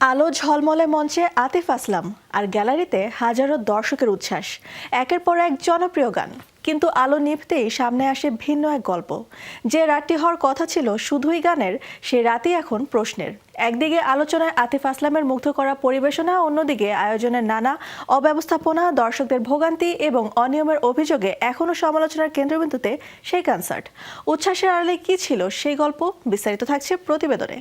আলো ঝলমলে মঞ্চে আতিফ আসলাম আর গ্যালারিতে হাজারো দর্শকের উচ্ছ্বাস। একের পর এক জনপ্রিয় গান, কিন্তু আলো নিভতেই সামনে আসে ভিন্ন এক গল্প। যে রাতটি হওয়ার কথা ছিল শুধুই গানের, সেই রাতই এখন প্রশ্নের। একদিকে আলোচনায় আতিফ আসলামের মুগ্ধ করা পরিবেশনা, অন্যদিকে আয়োজনের নানা অব্যবস্থাপনা, দর্শকদের ভোগান্তি এবং অনিয়মের অভিযোগে এখনও সমালোচনার কেন্দ্রবিন্দুতে সেই কনসার্ট। উচ্ছ্বাসের আড়ালে কি ছিল সেই গল্প, বিস্তারিত থাকছে প্রতিবেদনে।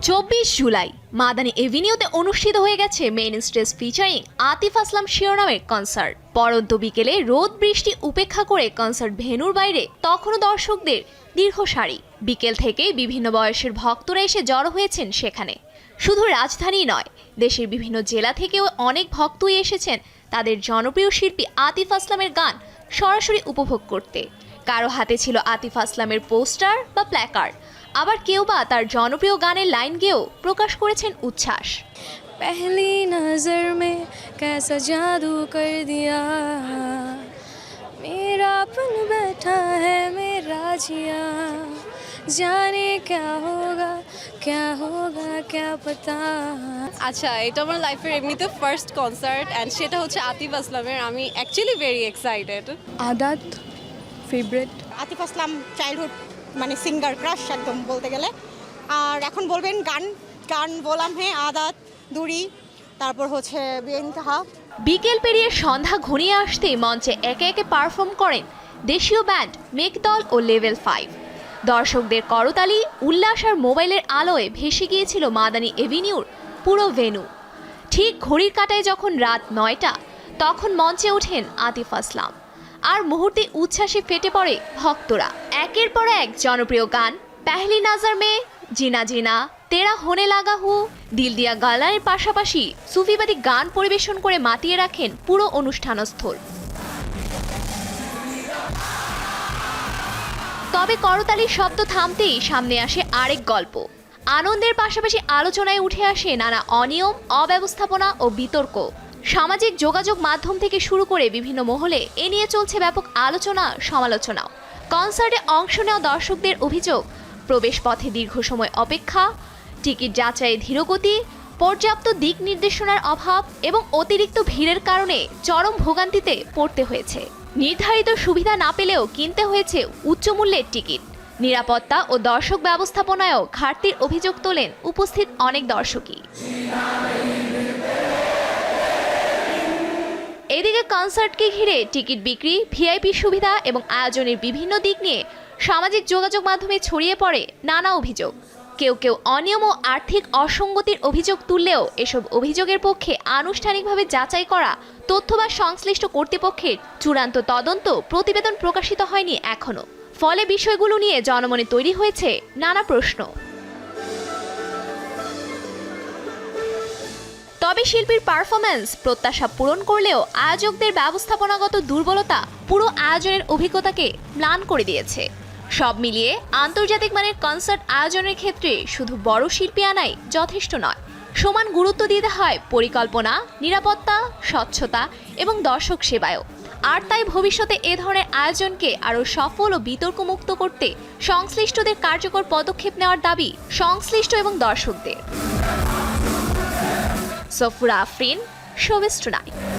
24 জুলাই মাদানী এভিনিউতে অনুষ্ঠিত হয়ে গেছে মেইন স্টেজ ফিচারিং আতিফ আসলাম শিরোনামের কনসার্ট। পরন্ত বিকেলে রোদ বৃষ্টি উপেক্ষা করে কনসার্ট ভেন্যুর বাইরে তখনও দর্শকদের দীর্ঘ সারি। বিকেল থেকে বিভিন্ন বয়সের ভক্তরা এসে জড়ো হয়েছেন সেখানে। শুধু রাজধানী নয়, দেশের বিভিন্ন জেলা থেকেও অনেক ভক্তই এসেছেন তাদের জনপ্রিয় শিল্পী আতিফ আসলামের গান সরাসরি উপভোগ করতে। কারো হাতে ছিল আতিফ আসলামের পোস্টার বা প্ল্যাকার্ড, আবার কেউ বা তার জনপ্রিয় গানের লাইন গেয়েও প্রকাশ করেছেন উচ্ছ্বাস। पहली नजर में कैसा जादू कर दिया, मेरा अपन बैठा है मेरा जिया, जाने क्या होगा क्या पता। আচ্ছা, এটা আমার লাইফের এমনিতে ফার্স্ট কনসার্ট অ্যান্ড সেটা হচ্ছে আতিফ আসলামের। আমি actually very excited. Aadat favourite. Atif আসলাম চাইল্ডহুড মানে সিঙ্গার ক্রাশ একদম বলতে গেলে। আর এখন বলবেন গান বললাম, হ্যাঁ, আদাত, দুরি, তারপর হচ্ছে বেইনতাহা। বিকেল পেরিয়ে সন্ধ্যা ঘনিয়ে আসতেই মঞ্চে একে একে পারফর্ম করেন দেশীয় ব্যান্ড মেঘদল ও লেভেল 5। দর্শকদের করতালি, উল্লাস আর মোবাইলের আলোয় ভেসে গিয়েছিল মাদানী এভিনিউর পুরো ভেন্যু। ঠিক ঘড়ির কাঁটায় যখন রাত 9টা, তখন মঞ্চে ওঠেন আতিফ আসলাম, আর মুহূর্তে উচ্ছ্বাসে ফেটে পড়ে ভক্তরা। একের পর এক জনপ্রিয় গান পেহলি নজর মে, জিনা জিনা, তেরা হোনে লাগা হু, দিল দিয়া গালানের পাশাপাশি সুফিবাদী গান পরিবেশন করে মাতিয়ে রাখেন পুরো অনুষ্ঠানস্থল। তবে করতালির শব্দ থামতেই সামনে আসে আরেক গল্প। আনন্দের পাশাপাশি আলোচনায় উঠে আসে নানা অনিয়ম, অব্যবস্থাপনা ও বিতর্ক। সামাজিক যোগাযোগ মাধ্যম থেকে শুরু করে বিভিন্ন মহলে এ নিয়ে চলছে ব্যাপক আলোচনা সমালোচনাও। কনসার্টে অংশ নেওয়া দর্শকদের অভিযোগ, প্রবেশ পথে দীর্ঘ সময় অপেক্ষা, টিকিট যাচাইয়ে ধীরগতি, পর্যাপ্ত দিক নির্দেশনার অভাব এবং অতিরিক্ত ভিড়ের কারণে চরম ভোগান্তিতে পড়তে হয়েছে। নির্ধারিত সুবিধা না পেলেও কিনতে হয়েছে উচ্চমূল্যের টিকিট। নিরাপত্তা ও দর্শক ব্যবস্থাপনায়ও ঘাটতির অভিযোগ তোলেন উপস্থিত অনেক দর্শকই। এদিকে কনসার্টকে ঘিরে টিকিট বিক্রি, ভিআইপি সুবিধা এবং আয়োজনের বিভিন্ন দিক নিয়ে সামাজিক যোগাযোগ মাধ্যমে ছড়িয়ে পড়ে নানা অভিযোগ। কেউ অনিয়ম ও আর্থিক অসঙ্গতির অভিযোগ তুললেও এসব অভিযোগের পক্ষে আনুষ্ঠানিকভাবে যাচাই করা তথ্য বা সংশ্লিষ্ট কর্তৃপক্ষের চূড়ান্ত তদন্ত প্রতিবেদন প্রকাশিত হয়নি এখনো। ফলে বিষয়গুলো নিয়ে জনমনে তৈরি হয়েছে নানা প্রশ্ন। তবে শিল্পীর পারফরম্যান্স প্রত্যাশা পূরণ করলেও আয়োজকদের ব্যবস্থাপনাগত দুর্বলতা পুরো আয়োজনের অভিজ্ঞতাকে ম্লান করে দিয়েছে। সব মিলিয়ে আন্তর্জাতিক মানের কনসার্ট আয়োজনের ক্ষেত্রে শুধু বড় শিল্পী আনাই যথেষ্ট নয়, সমান গুরুত্ব দিতে হয় পরিকল্পনা, নিরাপত্তা, স্বচ্ছতা এবং দর্শক সেবায়ও। আর তাই ভবিষ্যতে এ ধরনের আয়োজনকে আরও সফল ও বিতর্কমুক্ত করতে সংশ্লিষ্টদের কার্যকর পদক্ষেপ নেওয়ার দাবি সংশ্লিষ্ট এবং দর্শকদের। Safura Afrin, showbiz tonight.